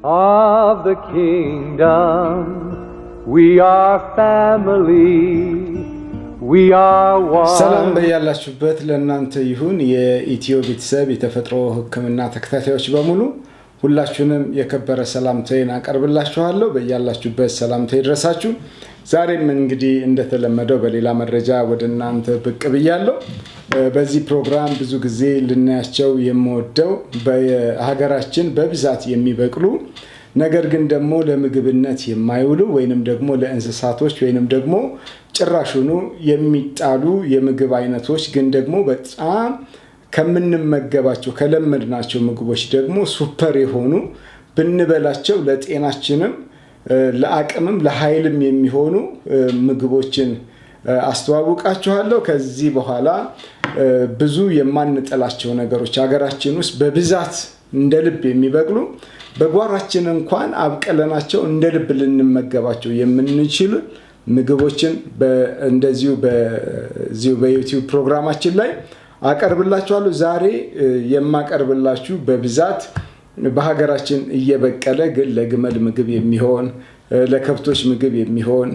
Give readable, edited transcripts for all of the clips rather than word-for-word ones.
of the kingdom. We are family. We are one. ሰላም በያላችሁበት ለእናንተ ይሁን። የኢትዮ ቤተሰብ የተፈጥሮ ሕክምና ተከታታዮች በሙሉ ሁላችሁንም የከበረ ሰላምታዬን አቀርብላችኋለሁ። በያላችሁበት ሰላምታዬ ይድረሳችሁ። ዛሬም እንግዲህ እንደተለመደው በሌላ መረጃ ወደ እናንተ ብቅ ብያለሁ። በዚህ ፕሮግራም ብዙ ጊዜ ልናያቸው የምወደው በሀገራችን በብዛት የሚበቅሉ ነገር ግን ደግሞ ለምግብነት የማይውሉ ወይንም ደግሞ ለእንስሳቶች ወይንም ደግሞ ጭራሹኑ የሚጣሉ የምግብ አይነቶች ግን ደግሞ በጣም ከምንመገባቸው ከለመድናቸው ምግቦች ደግሞ ሱፐር የሆኑ ብንበላቸው ለጤናችንም ለአቅምም ለኃይልም የሚሆኑ ምግቦችን አስተዋውቃችኋለሁ። ከዚህ በኋላ ብዙ የማንጠላቸው ነገሮች ሀገራችን ውስጥ በብዛት እንደ ልብ የሚበቅሉ በጓሯችን እንኳን አብቀለናቸው እንደ ልብ ልንመገባቸው የምንችሉ ምግቦችን እንደዚሁ በዩቲዩብ ፕሮግራማችን ላይ አቀርብላችኋለሁ። ዛሬ የማቀርብላችሁ በብዛት በሀገራችን እየበቀለ ግን ለግመል ምግብ የሚሆን ለከብቶች ምግብ የሚሆን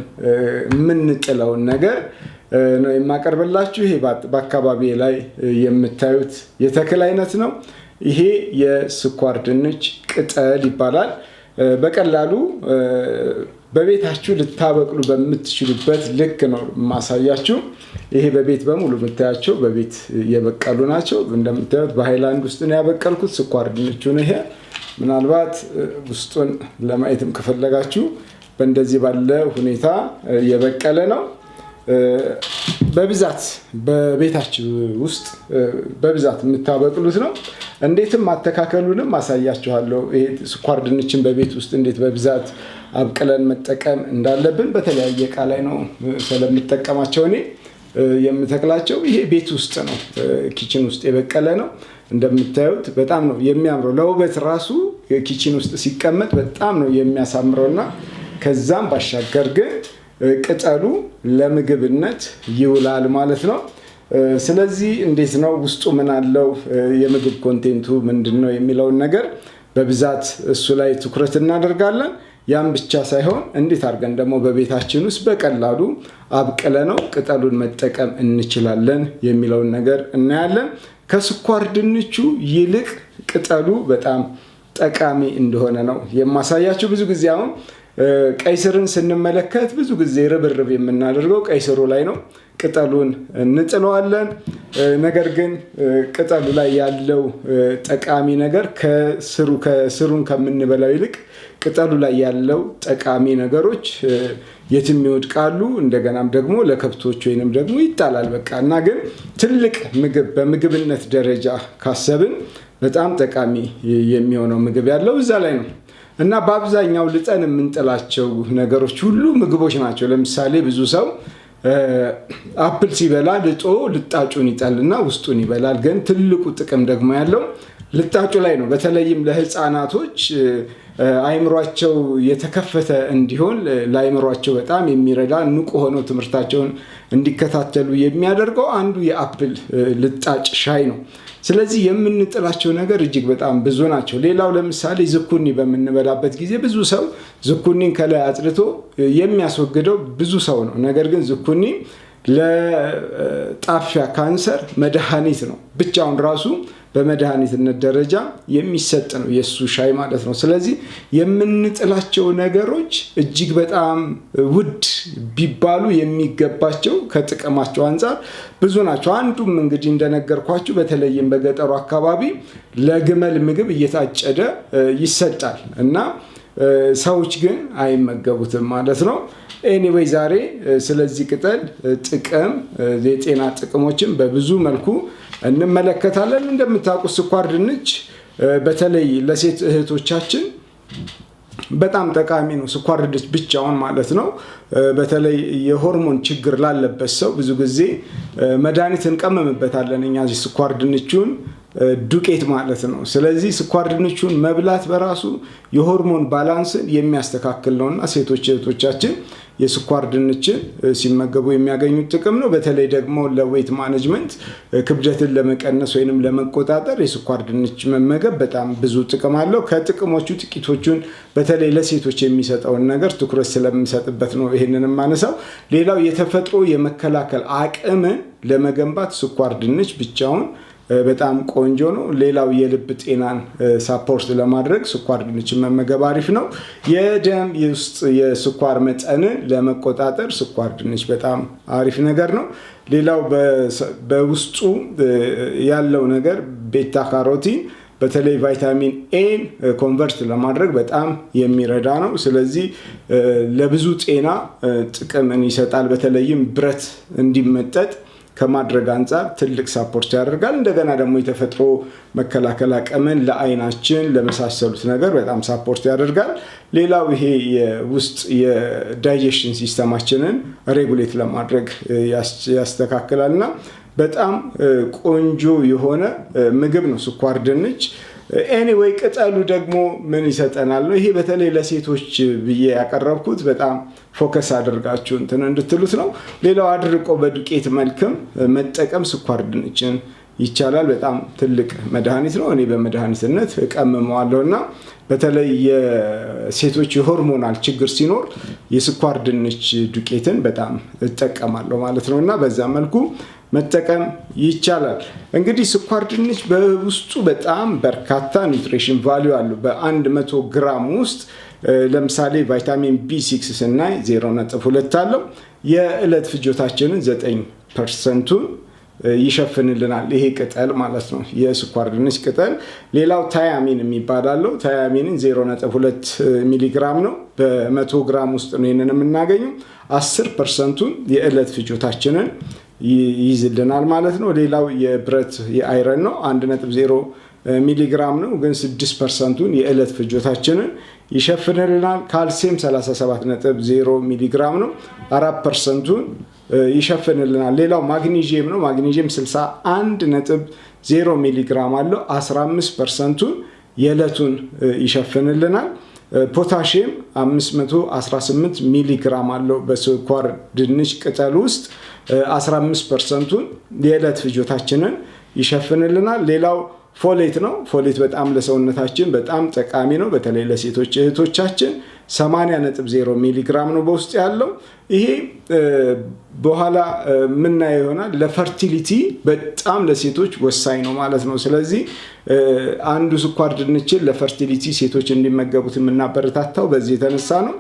የምንጥለውን ነገር ነው የማቀርብላችሁ። ይሄ በአካባቢ ላይ የምታዩት የተክል አይነት ነው። ይሄ የስኳር ድንች ቅጠል ይባላል። በቀላሉ በቤታችሁ ልታበቅሉ በምትችሉበት ልክ ነው ማሳያችሁ። ይሄ በቤት በሙሉ የምታያቸው በቤት የበቀሉ ናቸው። እንደምታዩት በሃይላንድ ውስጥ ነው ያበቀልኩት ስኳር ድንቹን። ይሄ ምናልባት ውስጡን ለማየትም ከፈለጋችሁ በእንደዚህ ባለ ሁኔታ የበቀለ ነው። በብዛት በቤታችሁ ውስጥ በብዛት የምታበቅሉት ነው። እንዴትም አተካከሉንም አሳያችኋለሁ። ይሄ ስኳር ድንችን በቤት ውስጥ እንዴት በብዛት አብቅለን መጠቀም እንዳለብን በተለያየ ዕቃ ላይ ነው ስለምጠቀማቸው እኔ የምተክላቸው። ይሄ ቤት ውስጥ ነው፣ ኪችን ውስጥ የበቀለ ነው። እንደምታዩት በጣም ነው የሚያምረው። ለውበት ራሱ ኪችን ውስጥ ሲቀመጥ በጣም ነው የሚያሳምረውና ከዛም ባሻገር ግን ቅጠሉ ለምግብነት ይውላል ማለት ነው። ስለዚህ እንዴት ነው ውስጡ ምን አለው፣ የምግብ ኮንቴንቱ ምንድነው የሚለውን ነገር በብዛት እሱ ላይ ትኩረት እናደርጋለን። ያም ብቻ ሳይሆን እንዴት አድርገን ደግሞ በቤታችን ውስጥ በቀላሉ አብቅለ ነው ቅጠሉን መጠቀም እንችላለን የሚለውን ነገር እናያለን። ከስኳር ድንቹ ይልቅ ቅጠሉ በጣም ጠቃሚ እንደሆነ ነው የማሳያችሁ። ብዙ ጊዜ አሁን ቀይ ስርን ስንመለከት ብዙ ጊዜ ርብርብ የምናደርገው ቀይ ስሩ ላይ ነው። ቅጠሉን እንጥለዋለን። ነገር ግን ቅጠሉ ላይ ያለው ጠቃሚ ነገር ከስሩን ከምንበላው ይልቅ ቅጠሉ ላይ ያለው ጠቃሚ ነገሮች የትም ይወድቃሉ። እንደገናም ደግሞ ለከብቶች ወይንም ደግሞ ይጣላል በቃ። እና ግን ትልቅ ምግብ በምግብነት ደረጃ ካሰብን በጣም ጠቃሚ የሚሆነው ምግብ ያለው እዛ ላይ ነው። እና በአብዛኛው ልጠን የምንጥላቸው ነገሮች ሁሉ ምግቦች ናቸው። ለምሳሌ ብዙ ሰው አፕል ሲበላ ልጦ ልጣጩን ይጠልና ውስጡን ይበላል። ግን ትልቁ ጥቅም ደግሞ ያለው ልጣጩ ላይ ነው። በተለይም ለህፃናቶች አይምሯቸው የተከፈተ እንዲሆን ለአይምሯቸው በጣም የሚረዳ ንቁ ሆነው ትምህርታቸውን እንዲከታተሉ የሚያደርገው አንዱ የአፕል ልጣጭ ሻይ ነው። ስለዚህ የምንጥላቸው ነገር እጅግ በጣም ብዙ ናቸው። ሌላው ለምሳሌ ዝኩኒ በምንበላበት ጊዜ ብዙ ሰው ዝኩኒን ከላይ አጽድቶ የሚያስወግደው ብዙ ሰው ነው። ነገር ግን ዝኩኒ ለጣፊያ ካንሰር መድኃኒት ነው። ብቻውን ራሱ በመድኃኒትነት ደረጃ የሚሰጥ ነው የሱ ሻይ ማለት ነው። ስለዚህ የምንጥላቸው ነገሮች እጅግ በጣም ውድ ቢባሉ የሚገባቸው ከጥቅማቸው አንፃር ብዙ ናቸው። አንዱም እንግዲህ እንደነገርኳችሁ በተለይም በገጠሩ አካባቢ ለግመል ምግብ እየታጨደ ይሰጣል እና ሰዎች ግን አይመገቡትም ማለት ነው። ኤኒዌይ ዛሬ ስለዚህ ቅጠል ጥቅም የጤና ጥቅሞችን በብዙ መልኩ እንመለከታለን። እንደምታውቁት ስኳር ድንች በተለይ ለሴት እህቶቻችን በጣም ጠቃሚ ነው። ስኳር ድንች ብቻውን ማለት ነው። በተለይ የሆርሞን ችግር ላለበት ሰው ብዙ ጊዜ መድኃኒት እንቀመምበታለን እኛ ስኳር ድንቹን ዱቄት ማለት ነው። ስለዚህ ስኳር ድንቹን መብላት በራሱ የሆርሞን ባላንስን የሚያስተካክል ነውና ሴቶች እህቶቻችን የስኳር ድንችን ሲመገቡ የሚያገኙት ጥቅም ነው። በተለይ ደግሞ ለዌት ማኔጅመንት ክብደትን ለመቀነስ ወይንም ለመቆጣጠር የስኳር ድንች መመገብ በጣም ብዙ ጥቅም አለው። ከጥቅሞቹ ጥቂቶቹን በተለይ ለሴቶች የሚሰጠውን ነገር ትኩረት ስለምሰጥበት ነው ይሄንንም ማነሳው። ሌላው የተፈጥሮ የመከላከል አቅምን ለመገንባት ስኳር ድንች ብቻውን በጣም ቆንጆ ነው። ሌላው የልብ ጤናን ሳፖርት ለማድረግ ስኳር ድንችን መመገብ አሪፍ ነው። የደም ውስጥ የስኳር መጠንን ለመቆጣጠር ስኳር ድንች በጣም አሪፍ ነገር ነው። ሌላው በውስጡ ያለው ነገር ቤታ ካሮቲን በተለይ ቫይታሚን ኤን ኮንቨርት ለማድረግ በጣም የሚረዳ ነው። ስለዚህ ለብዙ ጤና ጥቅምን ይሰጣል። በተለይም ብረት እንዲመጠጥ ከማድረግ አንጻር ትልቅ ሳፖርት ያደርጋል። እንደገና ደግሞ የተፈጥሮ መከላከል አቅምን ለአይናችን ለመሳሰሉት ነገር በጣም ሳፖርት ያደርጋል። ሌላው ይሄ የውስጥ የዳይጀሽን ሲስተማችንን ሬጉሌት ለማድረግ ያስተካክላልና በጣም ቆንጆ የሆነ ምግብ ነው ስኳር ድንች። ኤኒዌይ ቅጠሉ ደግሞ ምን ይሰጠናል ነው። ይሄ በተለይ ለሴቶች ብዬ ያቀረብኩት በጣም ፎከስ አድርጋችሁ እንድትሉት ነው። ሌላው አድርቆ በዱቄት መልክም መጠቀም ስኳር ድንችን ይቻላል። በጣም ትልቅ መድኃኒት ነው። እኔ በመድኃኒትነት እቀምመዋለሁና በተለይ የሴቶች የሆርሞናል ችግር ሲኖር የስኳር ድንች ዱቄትን በጣም እጠቀማለሁ ማለት ነው እና በዛ መልኩ መጠቀም ይቻላል። እንግዲህ ስኳር ድንች በውስጡ በጣም በርካታ ኒውትሪሽን ቫልዩ አለው። በ100 ግራም ውስጥ ለምሳሌ ቫይታሚን ቢ6 ስናይ 0.2 አለው። የዕለት ፍጆታችንን 9%ቱን ይሸፍንልናል ይሄ ቅጠል ማለት ነው፣ የስኳር ድንች ቅጠል። ሌላው ታያሚን የሚባል አለው። ታያሚንን 0.2 ሚሊግራም ነው። በ100 ግራም ውስጥ ነው ይህንን የምናገኘው። 10%ቱን የዕለት ፍጆታችንን ይይዝልናል ማለት ነው። ሌላው የብረት የአይረን ነው። 1.0 ሚሊግራም ነው፣ ግን 6%ቱን የዕለት ፍጆታችንን ይሸፍንልናል። ካልሲየም 37.0 ሚሊግራም ነው፣ 4%ቱን ይሸፍንልናል። ሌላው ማግኒዥየም ነው። ማግኒዥየም 61.0 ሚሊግራም አለው፣ 15%ቱን የዕለቱን ይሸፍንልናል። ፖታሽየም 518 ሚሊግራም አለው በስኳር ድንች ቅጠል ውስጥ 15%ቱን የዕለት ፍጆታችንን ይሸፍንልናል። ሌላው ፎሌት ነው። ፎሌት በጣም ለሰውነታችን በጣም ጠቃሚ ነው። በተለይ ለሴቶች እህቶቻችን 80.0 ሚሊግራም ነው በውስጥ ያለው። ይሄ በኋላ ምናየው ይሆናል። ለፈርቲሊቲ በጣም ለሴቶች ወሳኝ ነው ማለት ነው። ስለዚህ አንዱ ስኳር ድንችን ለፈርቲሊቲ ሴቶች እንዲመገቡት የምናበረታታው በዚህ የተነሳ ነው።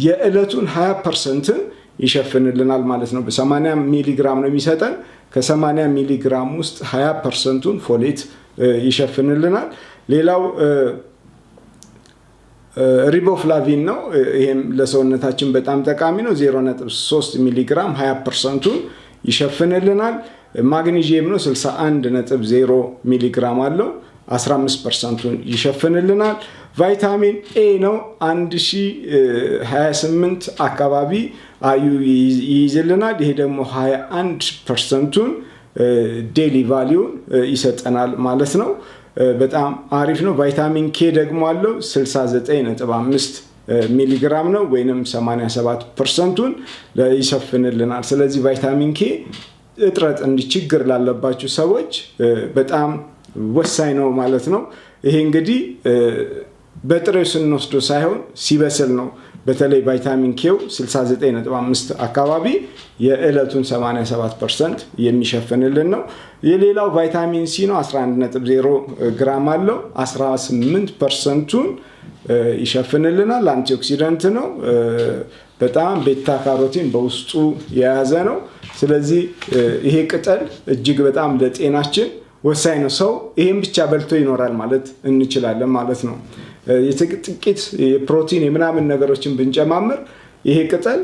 የዕለቱን 20%ን ይሸፍንልናል ማለት ነው። በ80 ሚሊግራም ነው የሚሰጠን። ከ80 ሚሊግራም ውስጥ 20%ቱን ፎሌት ይሸፍንልናል። ሌላው ሪቦፍላቪን ነው። ይሄም ለሰውነታችን በጣም ጠቃሚ ነው። 0.3 ሚሊግራም 20%ቱን ይሸፍንልናል። ማግኒዥየም ነው። 61.0 ሚሊግራም አለው፣ 15%ቱን ይሸፍንልናል። ቫይታሚን ኤ ነው። 1028 አካባቢ አዩ ይይዝልናል። ይሄ ደግሞ 21%ቱን ዴሊ ቫሊዩን ይሰጠናል ማለት ነው። በጣም አሪፍ ነው። ቫይታሚን ኬ ደግሞ አለው 69.5 ሚሊግራም ነው፣ ወይንም 87%ቱን ይሸፍንልናል። ስለዚህ ቫይታሚን ኬ እጥረት ችግር ላለባችሁ ሰዎች በጣም ወሳኝ ነው ማለት ነው። ይሄ እንግዲህ በጥሬው ስንወስዶ ሳይሆን ሲበስል ነው። በተለይ ቫይታሚን ኬው 69.5 አካባቢ የዕለቱን 87% የሚሸፍንልን ነው። የሌላው ቫይታሚን ሲ ነው። 11.0 ግራም አለው፣ 18%ቱን ይሸፍንልናል። አንቲኦክሲደንት ነው። በጣም ቤታ ካሮቲን በውስጡ የያዘ ነው። ስለዚህ ይሄ ቅጠል እጅግ በጣም ለጤናችን ወሳኝ ነው። ሰው ይሄን ብቻ በልቶ ይኖራል ማለት እንችላለን ማለት ነው። ጥቂት የፕሮቲን የምናምን ነገሮችን ብንጨማምር ይሄ ቅጠል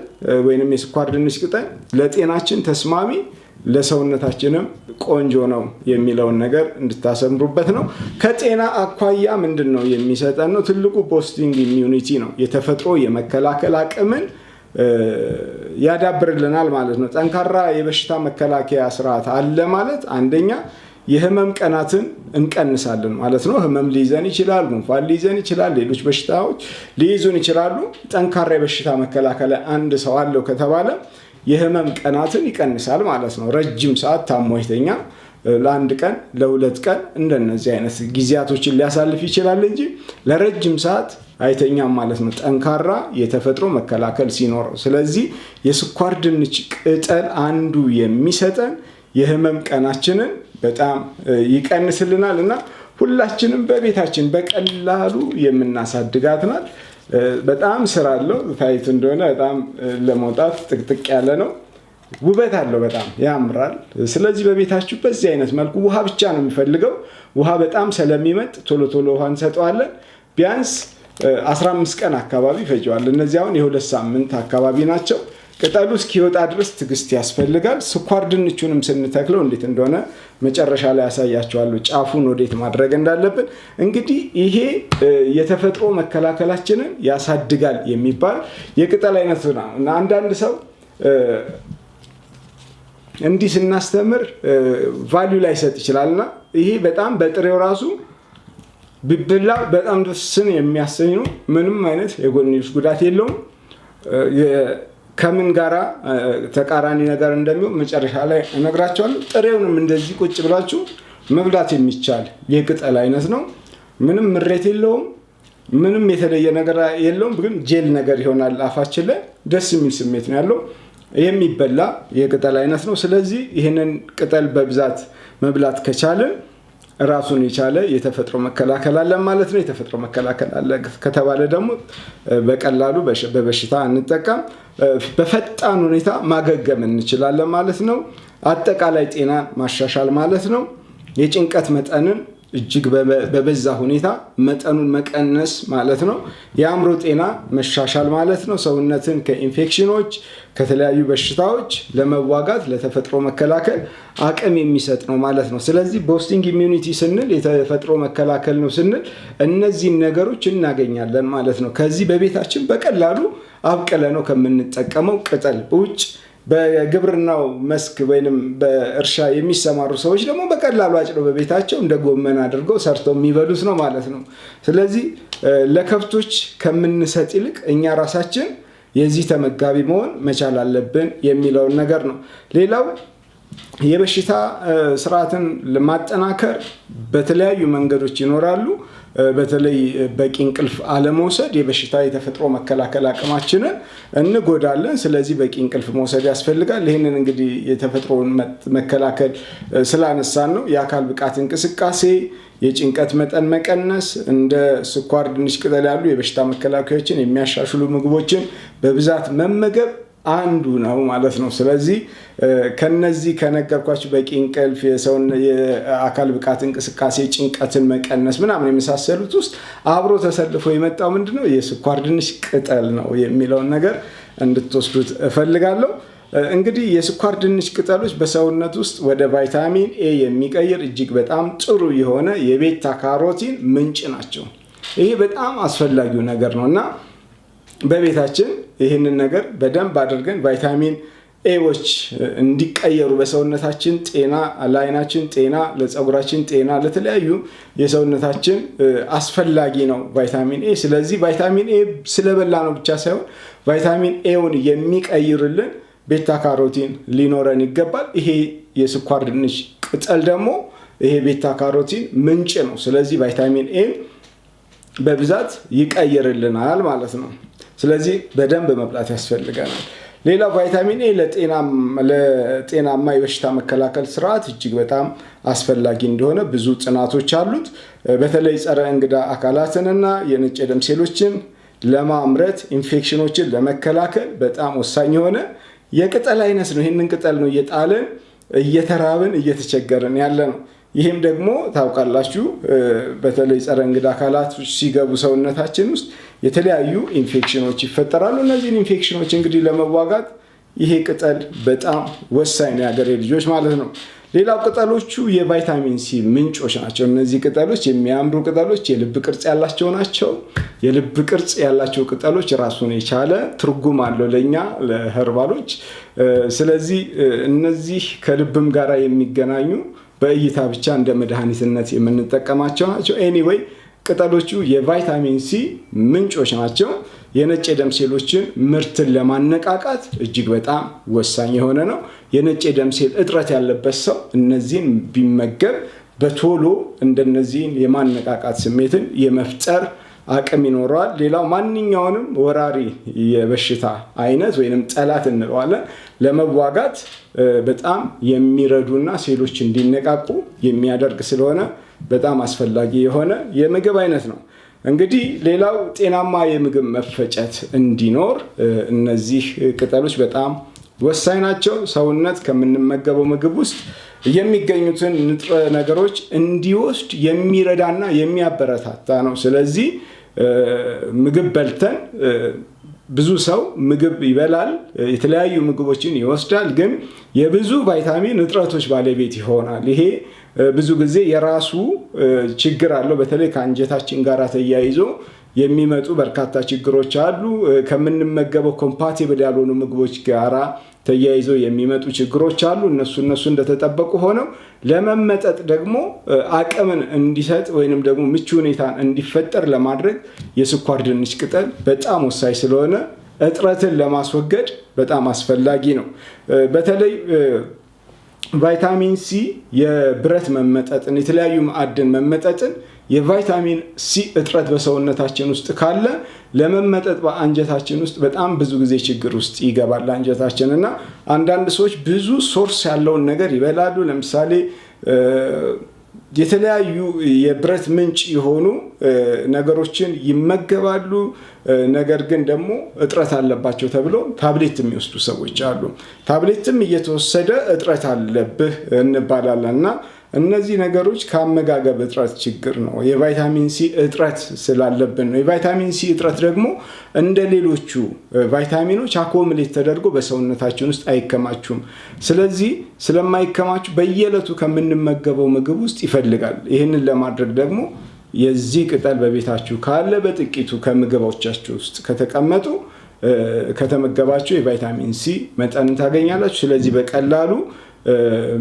ወይንም የስኳር ድንች ቅጠል ለጤናችን ተስማሚ ለሰውነታችንም ቆንጆ ነው የሚለውን ነገር እንድታሰምሩበት ነው። ከጤና አኳያ ምንድን ነው የሚሰጠን ነው? ትልቁ ቦስቲንግ ኢሚዩኒቲ ነው። የተፈጥሮ የመከላከል አቅምን ያዳብርልናል ማለት ነው። ጠንካራ የበሽታ መከላከያ ስርዓት አለ ማለት አንደኛ የህመም ቀናትን እንቀንሳለን ማለት ነው። ህመም ሊይዘን ይችላል፣ ጉንፋን ሊይዘን ይችላል፣ ሌሎች በሽታዎች ሊይዙን ይችላሉ። ጠንካራ የበሽታ መከላከል አንድ ሰው አለው ከተባለ የህመም ቀናትን ይቀንሳል ማለት ነው። ረጅም ሰዓት ታሞ ይተኛ ለአንድ ቀን ለሁለት ቀን እንደነዚህ አይነት ጊዜያቶችን ሊያሳልፍ ይችላል እንጂ ለረጅም ሰዓት አይተኛም ማለት ነው፣ ጠንካራ የተፈጥሮ መከላከል ሲኖረው። ስለዚህ የስኳር ድንች ቅጠል አንዱ የሚሰጠን የህመም ቀናችንን በጣም ይቀንስልናል እና ሁላችንም በቤታችን በቀላሉ የምናሳድጋት ናት። በጣም ስራ አለው፣ ታይት እንደሆነ በጣም ለመውጣት ጥቅጥቅ ያለ ነው። ውበት አለው፣ በጣም ያምራል። ስለዚህ በቤታችሁ በዚህ አይነት መልኩ ውሃ ብቻ ነው የሚፈልገው። ውሃ በጣም ስለሚመጥ ቶሎ ቶሎ ውሃ እንሰጠዋለን። ቢያንስ 15 ቀን አካባቢ ፈጀዋል። እነዚህ አሁን የ2 ሳምንት አካባቢ ናቸው። ቅጠሉ እስኪወጣ ድረስ ትዕግስት ያስፈልጋል። ስኳር ድንቹንም ስንተክለው እንዴት እንደሆነ መጨረሻ ላይ ያሳያቸዋለሁ፣ ጫፉን ወዴት ማድረግ እንዳለብን። እንግዲህ ይሄ የተፈጥሮ መከላከላችንን ያሳድጋል የሚባል የቅጠል አይነት ነው እና አንዳንድ ሰው እንዲህ ስናስተምር ቫልዩ ላይ ሰጥ ይችላልና ይሄ በጣም በጥሬው ራሱ ቢበላ በጣም ደስን የሚያሰኝ ነው። ምንም አይነት የጎንዮሽ ጉዳት የለውም። ከምን ጋራ ተቃራኒ ነገር እንደሚሆን መጨረሻ ላይ እነግራቸዋለሁ። ጥሬውንም እንደዚህ ቁጭ ብላችሁ መብላት የሚቻል የቅጠል አይነት ነው። ምንም ምሬት የለውም። ምንም የተለየ ነገር የለውም። ግን ጄል ነገር ይሆናል አፋችን ላይ፣ ደስ የሚል ስሜት ነው ያለው። የሚበላ የቅጠል አይነት ነው። ስለዚህ ይህንን ቅጠል በብዛት መብላት ከቻልን ራሱን የቻለ የተፈጥሮ መከላከል አለ ማለት ነው። የተፈጥሮ መከላከል አለ ከተባለ ደግሞ በቀላሉ በበሽታ እንጠቀም፣ በፈጣን ሁኔታ ማገገም እንችላለን ማለት ነው። አጠቃላይ ጤናን ማሻሻል ማለት ነው። የጭንቀት መጠንን እጅግ በበዛ ሁኔታ መጠኑን መቀነስ ማለት ነው። የአእምሮ ጤና መሻሻል ማለት ነው። ሰውነትን ከኢንፌክሽኖች ከተለያዩ በሽታዎች ለመዋጋት ለተፈጥሮ መከላከል አቅም የሚሰጥ ነው ማለት ነው። ስለዚህ ቦስቲንግ ኢሚዩኒቲ ስንል የተፈጥሮ መከላከል ነው ስንል እነዚህን ነገሮች እናገኛለን ማለት ነው። ከዚህ በቤታችን በቀላሉ አብቅለ ነው ከምንጠቀመው ቅጠል ውጭ በግብርናው መስክ ወይንም በእርሻ የሚሰማሩ ሰዎች ደግሞ በቀላሉ አጭደው በቤታቸው እንደ ጎመን አድርገው ሰርተው የሚበሉት ነው ማለት ነው። ስለዚህ ለከብቶች ከምንሰጥ ይልቅ እኛ ራሳችን የዚህ ተመጋቢ መሆን መቻል አለብን የሚለውን ነገር ነው። ሌላው የበሽታ ስርዓትን ለማጠናከር በተለያዩ መንገዶች ይኖራሉ። በተለይ በቂ እንቅልፍ አለመውሰድ የበሽታ የተፈጥሮ መከላከል አቅማችንን እንጎዳለን። ስለዚህ በቂ እንቅልፍ መውሰድ ያስፈልጋል። ይህንን እንግዲህ የተፈጥሮን መከላከል ስላነሳን ነው። የአካል ብቃት እንቅስቃሴ፣ የጭንቀት መጠን መቀነስ፣ እንደ ስኳር ድንች ቅጠል ያሉ የበሽታ መከላከያዎችን የሚያሻሽሉ ምግቦችን በብዛት መመገብ አንዱ ነው ማለት ነው። ስለዚህ ከነዚህ ከነገርኳችሁ በቂ እንቅልፍ፣ የአካል ብቃት እንቅስቃሴ፣ ጭንቀትን መቀነስ ምናምን የመሳሰሉት ውስጥ አብሮ ተሰልፎ የመጣው ምንድነው? የስኳር ድንች ቅጠል ነው የሚለውን ነገር እንድትወስዱት እፈልጋለሁ። እንግዲህ የስኳር ድንች ቅጠሎች በሰውነት ውስጥ ወደ ቫይታሚን ኤ የሚቀይር እጅግ በጣም ጥሩ የሆነ የቤታ ካሮቲን ምንጭ ናቸው። ይሄ በጣም አስፈላጊው ነገር ነው እና በቤታችን ይህንን ነገር በደንብ አድርገን ቫይታሚን ኤዎች እንዲቀየሩ በሰውነታችን ጤና፣ ለዓይናችን ጤና፣ ለፀጉራችን ጤና፣ ለተለያዩ የሰውነታችን አስፈላጊ ነው ቫይታሚን ኤ። ስለዚህ ቫይታሚን ኤ ስለበላ ነው ብቻ ሳይሆን ቫይታሚን ኤውን የሚቀይርልን ቤታ ካሮቲን ሊኖረን ይገባል። ይሄ የስኳር ድንች ቅጠል ደግሞ ይሄ ቤታ ካሮቲን ምንጭ ነው። ስለዚህ ቫይታሚን ኤ በብዛት ይቀይርልናል ማለት ነው። ስለዚህ በደንብ መብላት ያስፈልገናል። ሌላው ቫይታሚን ኤ ለጤናማ የበሽታ መከላከል ስርዓት እጅግ በጣም አስፈላጊ እንደሆነ ብዙ ጥናቶች አሉት። በተለይ ጸረ እንግዳ አካላትንና የነጭ ደም ሴሎችን ለማምረት ኢንፌክሽኖችን ለመከላከል በጣም ወሳኝ የሆነ የቅጠል አይነት ነው። ይህንን ቅጠል ነው እየጣልን እየተራብን እየተቸገርን ያለ ነው። ይህም ደግሞ ታውቃላችሁ በተለይ ጸረ እንግዳ አካላቶች ሲገቡ ሰውነታችን ውስጥ የተለያዩ ኢንፌክሽኖች ይፈጠራሉ። እነዚህን ኢንፌክሽኖች እንግዲህ ለመዋጋት ይሄ ቅጠል በጣም ወሳኝ ነው የሀገሬ ልጆች ማለት ነው። ሌላው ቅጠሎቹ የቫይታሚን ሲ ምንጮች ናቸው። እነዚህ ቅጠሎች የሚያምሩ ቅጠሎች የልብ ቅርጽ ያላቸው ናቸው። የልብ ቅርጽ ያላቸው ቅጠሎች ራሱን የቻለ ትርጉም አለው ለኛ ለኸርባሎች። ስለዚህ እነዚህ ከልብም ጋር የሚገናኙ በእይታ ብቻ እንደ መድኃኒትነት የምንጠቀማቸው ናቸው። ኤኒዌይ ቅጠሎቹ የቫይታሚን ሲ ምንጮች ናቸው። የነጭ የደም ሴሎችን ምርትን ለማነቃቃት እጅግ በጣም ወሳኝ የሆነ ነው። የነጭ የደም ሴል እጥረት ያለበት ሰው እነዚህን ቢመገብ በቶሎ እንደነዚህን የማነቃቃት ስሜትን የመፍጠር አቅም ይኖረዋል። ሌላው ማንኛውንም ወራሪ የበሽታ አይነት ወይንም ጠላት እንለዋለን ለመዋጋት በጣም የሚረዱና ሴሎች እንዲነቃቁ የሚያደርግ ስለሆነ በጣም አስፈላጊ የሆነ የምግብ አይነት ነው። እንግዲህ ሌላው ጤናማ የምግብ መፈጨት እንዲኖር እነዚህ ቅጠሎች በጣም ወሳኝ ናቸው። ሰውነት ከምንመገበው ምግብ ውስጥ የሚገኙትን ንጥረ ነገሮች እንዲወስድ የሚረዳና የሚያበረታታ ነው። ስለዚህ ምግብ በልተን ብዙ ሰው ምግብ ይበላል፣ የተለያዩ ምግቦችን ይወስዳል፣ ግን የብዙ ቫይታሚን እጥረቶች ባለቤት ይሆናል። ይሄ ብዙ ጊዜ የራሱ ችግር አለው። በተለይ ከአንጀታችን ጋር ተያይዞ የሚመጡ በርካታ ችግሮች አሉ። ከምንመገበው ኮምፓቲብል ያልሆኑ ምግቦች ጋራ ተያይዞ የሚመጡ ችግሮች አሉ። እነሱ እንደተጠበቁ ሆነው ለመመጠጥ ደግሞ አቅምን እንዲሰጥ ወይንም ደግሞ ምቹ ሁኔታን እንዲፈጠር ለማድረግ የስኳር ድንች ቅጠል በጣም ወሳኝ ስለሆነ እጥረትን ለማስወገድ በጣም አስፈላጊ ነው። በተለይ ቫይታሚን ሲ የብረት መመጠጥን፣ የተለያዩ ማዕድን መመጠጥን፣ የቫይታሚን ሲ እጥረት በሰውነታችን ውስጥ ካለ ለመመጠጥ በአንጀታችን ውስጥ በጣም ብዙ ጊዜ ችግር ውስጥ ይገባል አንጀታችን እና አንዳንድ ሰዎች ብዙ ሶርስ ያለውን ነገር ይበላሉ። ለምሳሌ የተለያዩ የብረት ምንጭ የሆኑ ነገሮችን ይመገባሉ። ነገር ግን ደግሞ እጥረት አለባቸው ተብሎ ታብሌት የሚወስዱ ሰዎች አሉ። ታብሌትም እየተወሰደ እጥረት አለብህ እንባላለን እና እነዚህ ነገሮች ከአመጋገብ እጥረት ችግር ነው። የቫይታሚን ሲ እጥረት ስላለብን ነው። የቫይታሚን ሲ እጥረት ደግሞ እንደ ሌሎቹ ቫይታሚኖች አኮምሌት ተደርጎ በሰውነታችን ውስጥ አይከማቹም። ስለዚህ ስለማይከማቹ በየዕለቱ ከምንመገበው ምግብ ውስጥ ይፈልጋል። ይህንን ለማድረግ ደግሞ የዚህ ቅጠል በቤታችሁ ካለ በጥቂቱ ከምግቦቻችሁ ውስጥ ከተቀመጡ ከተመገባችሁ የቫይታሚን ሲ መጠንን ታገኛላችሁ። ስለዚህ በቀላሉ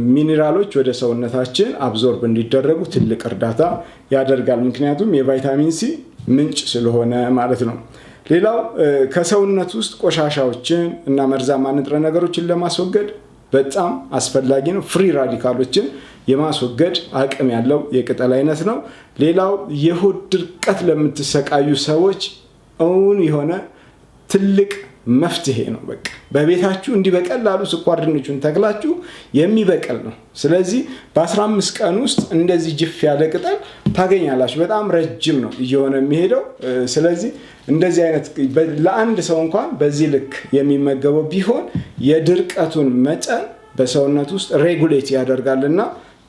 ሚኒራሎች ወደ ሰውነታችን አብዞርብ እንዲደረጉ ትልቅ እርዳታ ያደርጋል። ምክንያቱም የቫይታሚን ሲ ምንጭ ስለሆነ ማለት ነው። ሌላው ከሰውነት ውስጥ ቆሻሻዎችን እና መርዛማ ንጥረ ነገሮችን ለማስወገድ በጣም አስፈላጊ ነው። ፍሪ ራዲካሎችን የማስወገድ አቅም ያለው የቅጠል አይነት ነው። ሌላው የሆድ ድርቀት ለምትሰቃዩ ሰዎች እውን የሆነ ትልቅ መፍትሄ ነው። በቃ በቤታችሁ እንዲህ በቀላሉ ስኳር ድንቹን ተክላችሁ የሚበቅል ነው። ስለዚህ በ15 ቀን ውስጥ እንደዚህ ጅፍ ያለ ቅጠል ታገኛላችሁ። በጣም ረጅም ነው እየሆነ የሚሄደው። ስለዚህ እንደዚህ አይነት ለአንድ ሰው እንኳን በዚህ ልክ የሚመገበው ቢሆን የድርቀቱን መጠን በሰውነት ውስጥ ሬጉሌት ያደርጋልና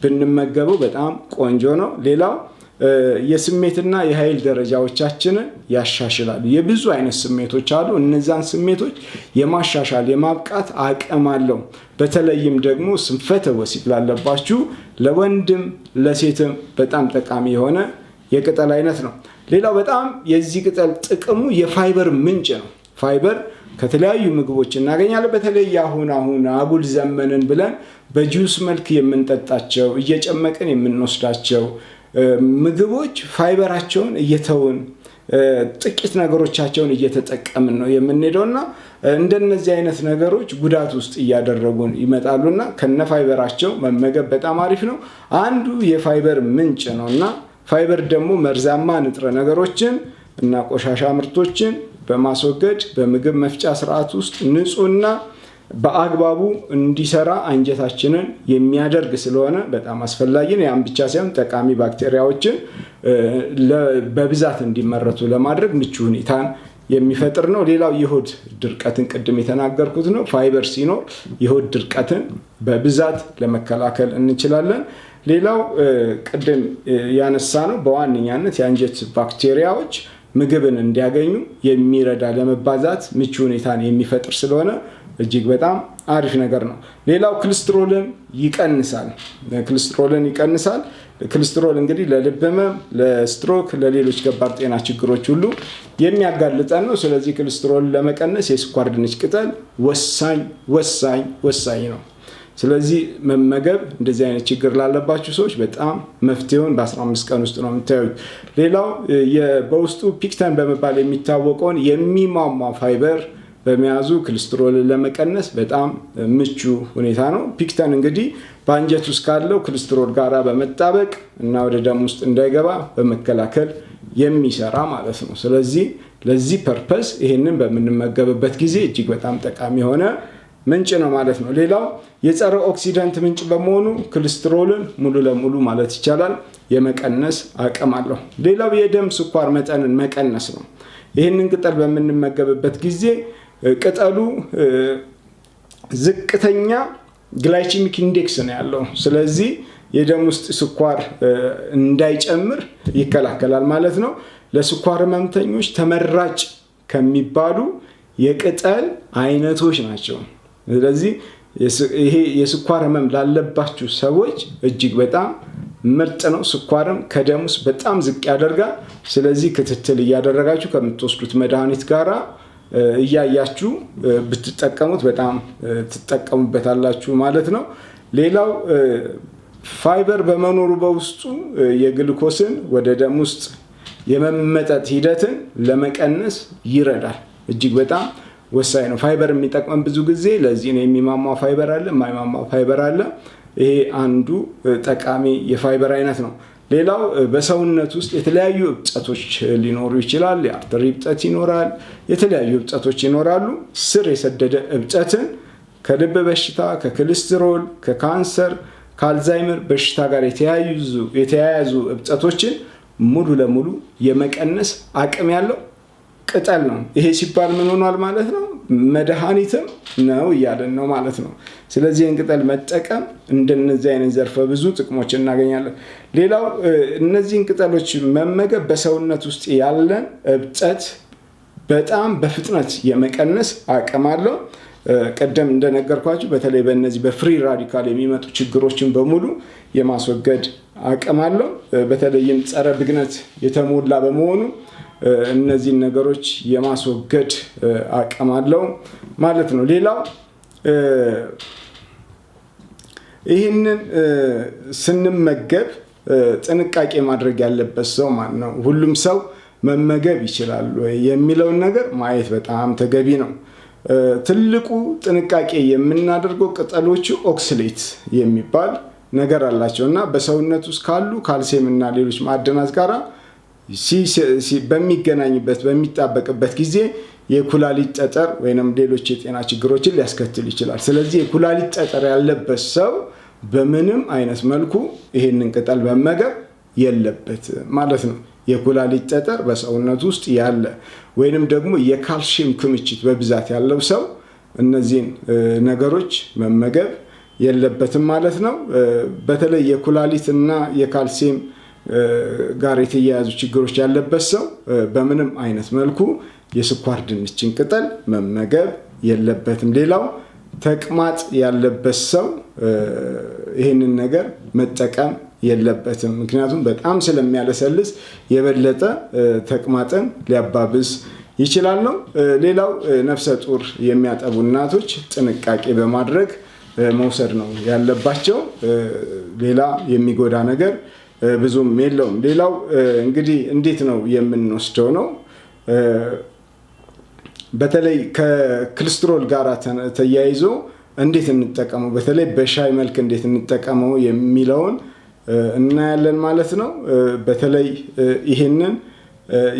ብንመገበው በጣም ቆንጆ ነው። ሌላው የስሜትና የኃይል ደረጃዎቻችንን ያሻሽላል። የብዙ አይነት ስሜቶች አሉ። እነዛን ስሜቶች የማሻሻል የማብቃት አቅም አለው። በተለይም ደግሞ ስንፈተ ወሲብ ላለባችሁ ለወንድም ለሴትም በጣም ጠቃሚ የሆነ የቅጠል አይነት ነው። ሌላው በጣም የዚህ ቅጠል ጥቅሙ የፋይበር ምንጭ ነው። ፋይበር ከተለያዩ ምግቦች እናገኛለን። በተለይ አሁን አጉል ዘመንን ብለን በጁስ መልክ የምንጠጣቸው እየጨመቅን የምንወስዳቸው ምግቦች ፋይበራቸውን እየተውን ጥቂት ነገሮቻቸውን እየተጠቀምን ነው የምንሄደውና እንደነዚህ አይነት ነገሮች ጉዳት ውስጥ እያደረጉን ይመጣሉና ከነ ፋይበራቸው መመገብ በጣም አሪፍ ነው። አንዱ የፋይበር ምንጭ ነውና ፋይበር ደግሞ መርዛማ ንጥረ ነገሮችን እና ቆሻሻ ምርቶችን በማስወገድ በምግብ መፍጫ ስርዓት ውስጥ ንጹህና በአግባቡ እንዲሰራ አንጀታችንን የሚያደርግ ስለሆነ በጣም አስፈላጊ ነው። ያን ብቻ ሳይሆን ጠቃሚ ባክቴሪያዎችን በብዛት እንዲመረቱ ለማድረግ ምቹ ሁኔታን የሚፈጥር ነው። ሌላው የሆድ ድርቀትን ቅድም የተናገርኩት ነው። ፋይበር ሲኖር የሆድ ድርቀትን በብዛት ለመከላከል እንችላለን። ሌላው ቅድም ያነሳ ነው በዋነኛነት የአንጀት ባክቴሪያዎች ምግብን እንዲያገኙ የሚረዳ ለመባዛት ምቹ ሁኔታን የሚፈጥር ስለሆነ እጅግ በጣም አሪፍ ነገር ነው። ሌላው ኮሌስትሮልን ይቀንሳል። ኮሌስትሮል እንግዲህ ለልብ ህመም፣ ለስትሮክ፣ ለሌሎች ከባድ ጤና ችግሮች ሁሉ የሚያጋልጠን ነው። ስለዚህ ኮሌስትሮልን ለመቀነስ የስኳር ድንች ቅጠል ወሳኝ ነው። ስለዚህ መመገብ እንደዚህ አይነት ችግር ላለባችሁ ሰዎች በጣም መፍትሄውን በ15 ቀን ውስጥ ነው የምታዩት። ሌላው በውስጡ ፒክተን በመባል የሚታወቀውን የሚሟሟ ፋይበር በመያዙ ኮሌስትሮልን ለመቀነስ በጣም ምቹ ሁኔታ ነው። ፒክተን እንግዲህ በአንጀት ውስጥ ካለው ኮሌስትሮል ጋራ በመጣበቅ እና ወደ ደም ውስጥ እንዳይገባ በመከላከል የሚሰራ ማለት ነው። ስለዚህ ለዚህ ፐርፐስ ይሄንን በምንመገብበት ጊዜ እጅግ በጣም ጠቃሚ የሆነ ምንጭ ነው ማለት ነው። ሌላው የጸረ ኦክሲዳንት ምንጭ በመሆኑ ኮሌስትሮልን ሙሉ ለሙሉ ማለት ይቻላል የመቀነስ አቅም አለው። ሌላው የደም ስኳር መጠንን መቀነስ ነው። ይህንን ቅጠል በምንመገብበት ጊዜ ቅጠሉ ዝቅተኛ ግላይሲሚክ ኢንዴክስ ነው ያለው። ስለዚህ የደም ውስጥ ስኳር እንዳይጨምር ይከላከላል ማለት ነው። ለስኳር ህመምተኞች ተመራጭ ከሚባሉ የቅጠል አይነቶች ናቸው። ስለዚህ ይሄ የስኳር ህመም ላለባችሁ ሰዎች እጅግ በጣም ምርጥ ነው። ስኳርም ከደም ውስጥ በጣም ዝቅ ያደርጋል። ስለዚህ ክትትል እያደረጋችሁ ከምትወስዱት መድኃኒት ጋራ እያያችሁ ብትጠቀሙት በጣም ትጠቀሙበታላችሁ ማለት ነው። ሌላው ፋይበር በመኖሩ በውስጡ የግሉኮስን ወደ ደም ውስጥ የመመጠጥ ሂደትን ለመቀነስ ይረዳል። እጅግ በጣም ወሳኝ ነው። ፋይበር የሚጠቅመን ብዙ ጊዜ ለዚህ ነው። የሚማማ ፋይበር አለ፣ የማይማማ ፋይበር አለ። ይሄ አንዱ ጠቃሚ የፋይበር አይነት ነው። ሌላው በሰውነት ውስጥ የተለያዩ እብጠቶች ሊኖሩ ይችላል። የአርተሪ እብጠት ይኖራል፣ የተለያዩ እብጠቶች ይኖራሉ። ስር የሰደደ እብጠትን ከልብ በሽታ፣ ከኮሌስትሮል፣ ከካንሰር፣ ከአልዛይመር በሽታ ጋር የተያያዙ እብጠቶችን ሙሉ ለሙሉ የመቀነስ አቅም ያለው ቅጠል ነው። ይሄ ሲባል ምን ሆኗል ማለት ነው? መድኃኒትም ነው እያለን ነው ማለት ነው። ስለዚህ ይህን ቅጠል መጠቀም እንደነዚህ አይነት ዘርፈ ብዙ ጥቅሞች እናገኛለን። ሌላው እነዚህን ቅጠሎች መመገብ በሰውነት ውስጥ ያለን እብጠት በጣም በፍጥነት የመቀነስ አቅም አለው። ቀደም እንደነገርኳችሁ በተለይ በእነዚህ በፍሪ ራዲካል የሚመጡ ችግሮችን በሙሉ የማስወገድ አቅም አለው። በተለይም ጸረ ብግነት የተሞላ በመሆኑ እነዚህን ነገሮች የማስወገድ አቅም አለው ማለት ነው። ሌላው ይህንን ስንመገብ ጥንቃቄ ማድረግ ያለበት ሰው ማን ነው? ሁሉም ሰው መመገብ ይችላል ወይ የሚለውን ነገር ማየት በጣም ተገቢ ነው። ትልቁ ጥንቃቄ የምናደርገው ቅጠሎቹ ኦክስሌት የሚባል ነገር አላቸው እና በሰውነት ውስጥ ካሉ ካልሲየም እና ሌሎች ማዕድናት ጋራ በሚገናኝበት በሚጣበቅበት ጊዜ የኩላሊት ጠጠር ወይንም ሌሎች የጤና ችግሮችን ሊያስከትል ይችላል። ስለዚህ የኩላሊት ጠጠር ያለበት ሰው በምንም አይነት መልኩ ይሄንን ቅጠል መመገብ የለበት ማለት ነው። የኩላሊት ጠጠር በሰውነት ውስጥ ያለ ወይንም ደግሞ የካልሲየም ክምችት በብዛት ያለው ሰው እነዚህን ነገሮች መመገብ የለበትም ማለት ነው። በተለይ የኩላሊት እና የካልሲየም ጋር የተያያዙ ችግሮች ያለበት ሰው በምንም አይነት መልኩ የስኳር ድንችን ቅጠል መመገብ የለበትም። ሌላው ተቅማጥ ያለበት ሰው ይህንን ነገር መጠቀም የለበትም። ምክንያቱም በጣም ስለሚያለሰልስ የበለጠ ተቅማጥን ሊያባብስ ይችላል ነው። ሌላው ነፍሰ ጡር የሚያጠቡ እናቶች ጥንቃቄ በማድረግ መውሰድ ነው ያለባቸው። ሌላ የሚጎዳ ነገር ብዙም የለውም። ሌላው እንግዲህ እንዴት ነው የምንወስደው ነው። በተለይ ከኮሌስትሮል ጋር ተያይዞ እንዴት እንጠቀመው፣ በተለይ በሻይ መልክ እንዴት እንጠቀመው የሚለውን እናያለን ማለት ነው። በተለይ ይሄንን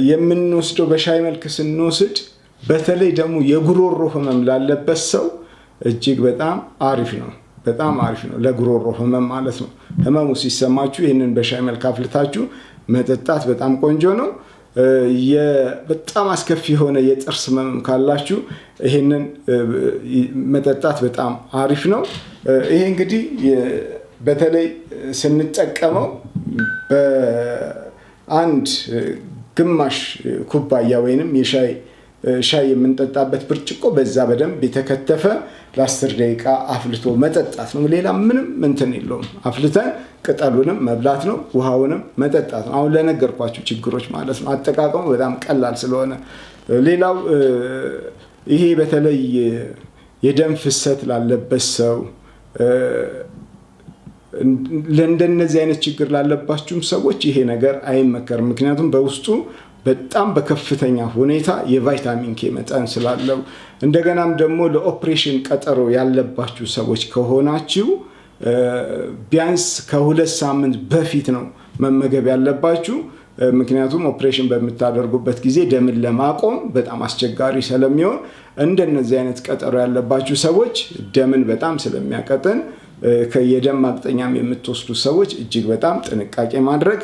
የምንወስደው በሻይ መልክ ስንወስድ በተለይ ደግሞ የጉሮሮ ህመም ላለበት ሰው እጅግ በጣም አሪፍ ነው። በጣም አሪፍ ነው ለጉሮሮ ህመም ማለት ነው። ህመሙ ሲሰማችሁ ይህንን በሻይ መልክ አፍልታችሁ መጠጣት በጣም ቆንጆ ነው። በጣም አስከፊ የሆነ የጥርስ ህመም ካላችሁ ይህንን መጠጣት በጣም አሪፍ ነው። ይሄ እንግዲህ በተለይ ስንጠቀመው በአንድ ግማሽ ኩባያ ወይንም ሻይ የምንጠጣበት ብርጭቆ በዛ በደንብ የተከተፈ ለ10 ደቂቃ አፍልቶ መጠጣት ነው። ሌላ ምንም እንትን የለውም። አፍልተን ቅጠሉንም መብላት ነው፣ ውሃውንም መጠጣት ነው። አሁን ለነገርኳችሁ ችግሮች ማለት ነው። አጠቃቀሙ በጣም ቀላል ስለሆነ። ሌላው ይሄ በተለይ የደም ፍሰት ላለበት ሰው ለእንደነዚህ አይነት ችግር ላለባችሁም ሰዎች ይሄ ነገር አይመከርም። ምክንያቱም በውስጡ በጣም በከፍተኛ ሁኔታ የቫይታሚን ኬ መጠን ስላለው፣ እንደገናም ደግሞ ለኦፕሬሽን ቀጠሮ ያለባችሁ ሰዎች ከሆናችሁ ቢያንስ ከ2 ሳምንት በፊት ነው መመገብ ያለባችሁ። ምክንያቱም ኦፕሬሽን በምታደርጉበት ጊዜ ደምን ለማቆም በጣም አስቸጋሪ ስለሚሆን እንደነዚህ አይነት ቀጠሮ ያለባችሁ ሰዎች ደምን በጣም ስለሚያቀጥን የደም ማቅጠኛም የምትወስዱ ሰዎች እጅግ በጣም ጥንቃቄ ማድረግ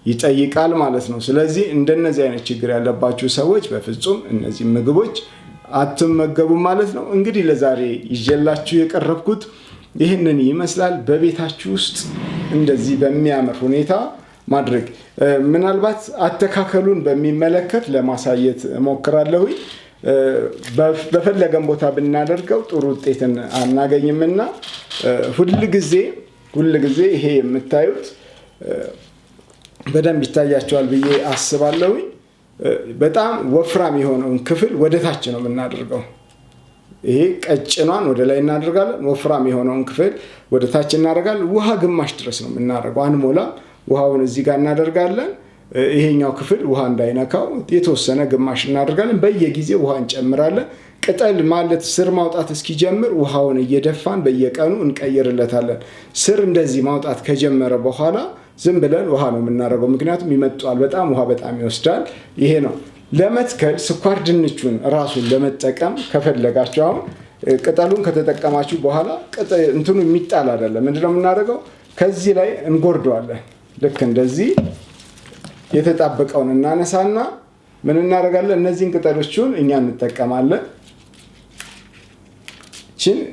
ይጠይቃል ማለት ነው። ስለዚህ እንደነዚህ አይነት ችግር ያለባችሁ ሰዎች በፍጹም እነዚህ ምግቦች አትመገቡ ማለት ነው። እንግዲህ ለዛሬ ይዤላችሁ የቀረብኩት ይህንን ይመስላል። በቤታችሁ ውስጥ እንደዚህ በሚያምር ሁኔታ ማድረግ ምናልባት አተካከሉን በሚመለከት ለማሳየት እሞክራለሁ። በፈለገን ቦታ ብናደርገው ጥሩ ውጤትን አናገኝምና ሁሉ ጊዜ ይሄ የምታዩት በደንብ ይታያቸዋል ብዬ አስባለሁ። በጣም ወፍራም የሆነውን ክፍል ወደ ታች ነው የምናደርገው። ይሄ ቀጭኗን ወደ ላይ እናደርጋለን፣ ወፍራም የሆነውን ክፍል ወደ ታች እናደርጋለን። ውሃ ግማሽ ድረስ ነው የምናደርገው፣ አንሞላ። ውሃውን እዚህ ጋር እናደርጋለን። ይሄኛው ክፍል ውሃ እንዳይነካው የተወሰነ ግማሽ እናደርጋለን። በየጊዜው ውሃ እንጨምራለን። ቅጠል ማለት ስር ማውጣት እስኪጀምር ውሃውን እየደፋን በየቀኑ እንቀይርለታለን። ስር እንደዚህ ማውጣት ከጀመረ በኋላ ዝም ብለን ውሃ ነው የምናደርገው፣ ምክንያቱም ይመጣል። በጣም ውሃ በጣም ይወስዳል። ይሄ ነው ለመትከል። ስኳር ድንቹን ራሱን ለመጠቀም ከፈለጋችሁ አሁን ቅጠሉን ከተጠቀማችሁ በኋላ እንትኑ የሚጣል አይደለም። ምንድነው የምናደርገው? ከዚህ ላይ እንጎርደዋለን። ልክ እንደዚህ የተጣበቀውን እናነሳና ምን እናደርጋለን? እነዚህን ቅጠሎችን እኛ እንጠቀማለን።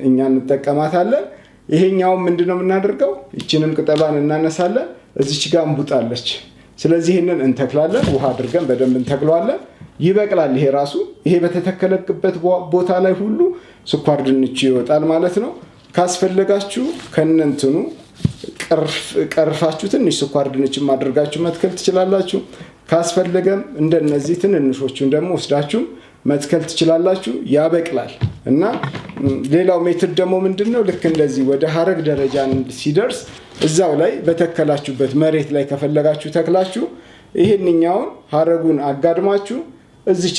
እኛ እንጠቀማታለን። ይሄኛውም ምንድነው የምናደርገው? ይችንም ቅጠሏን እናነሳለን። እዚች ጋር እንቡጣለች። ስለዚህ ይሄንን እንተክላለን። ውሃ አድርገን በደንብ እንተክለዋለን። ይበቅላል። ይሄ ራሱ ይሄ በተተከለበት ቦታ ላይ ሁሉ ስኳር ድንች ይወጣል ማለት ነው። ካስፈለጋችሁ ከነንትኑ ቀርፋችሁ ትንሽ ስኳር ድንችም አድርጋችሁ መትከል ትችላላችሁ። ካስፈለገም እንደነዚህ ትንንሾቹን ደግሞ ወስዳችሁ መትከል ትችላላችሁ። ያበቅላል። እና ሌላው ሜትድ ደግሞ ምንድነው? ልክ እንደዚህ ወደ ሀረግ ደረጃ ሲደርስ እዛው ላይ በተከላችሁበት መሬት ላይ ከፈለጋችሁ ተክላችሁ ይሄንኛውን ሀረጉን አጋድማችሁ እዚች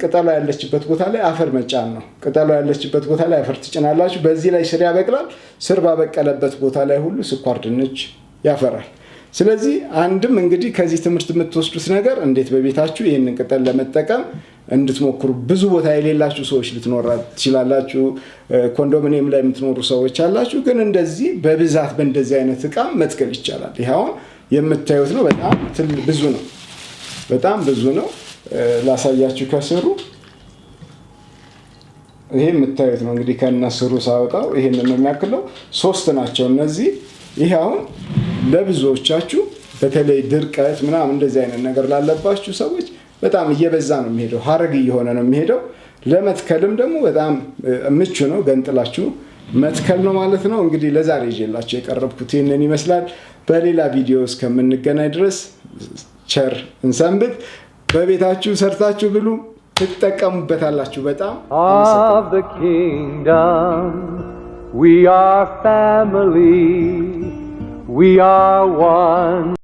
ቅጠሏ ያለችበት ቦታ ላይ አፈር መጫን ነው። ቅጠሏ ያለችበት ቦታ ላይ አፈር ትጭናላችሁ። በዚህ ላይ ስር ያበቅላል። ስር ባበቀለበት ቦታ ላይ ሁሉ ስኳር ድንች ያፈራል። ስለዚህ አንድም እንግዲህ ከዚህ ትምህርት የምትወስዱት ነገር እንዴት በቤታችሁ ይህንን ቅጠል ለመጠቀም እንድትሞክሩ። ብዙ ቦታ የሌላችሁ ሰዎች ልትኖሩ ትችላላችሁ። ኮንዶሚኒየም ላይ የምትኖሩ ሰዎች አላችሁ። ግን እንደዚህ በብዛት በእንደዚህ አይነት እቃ መትከል ይቻላል። ይሄ አሁን የምታዩት ነው። በጣም ብዙ ነው። በጣም ብዙ ነው። ላሳያችሁ ከስሩ ይሄ የምታዩት ነው። እንግዲህ ከነስሩ ሳወጣው ይሄንን ነው የሚያክለው። 3 ናቸው እነዚህ። ይሄ አሁን ለብዙዎቻችሁ በተለይ ድርቀት ምናምን እንደዚህ አይነት ነገር ላለባችሁ ሰዎች በጣም እየበዛ ነው የሚሄደው። ሀረግ እየሆነ ነው የሚሄደው። ለመትከልም ደግሞ በጣም ምቹ ነው። ገንጥላችሁ መትከል ነው ማለት ነው። እንግዲህ ለዛሬ ይዤላችሁ የቀረብኩት ይህንን ይመስላል። በሌላ ቪዲዮ እስከምንገናኝ ድረስ ቸር እንሰንብት። በቤታችሁ ሰርታችሁ ብሉ፣ ትጠቀሙበታላችሁ። በጣም of the kingdom, we are family, we are one.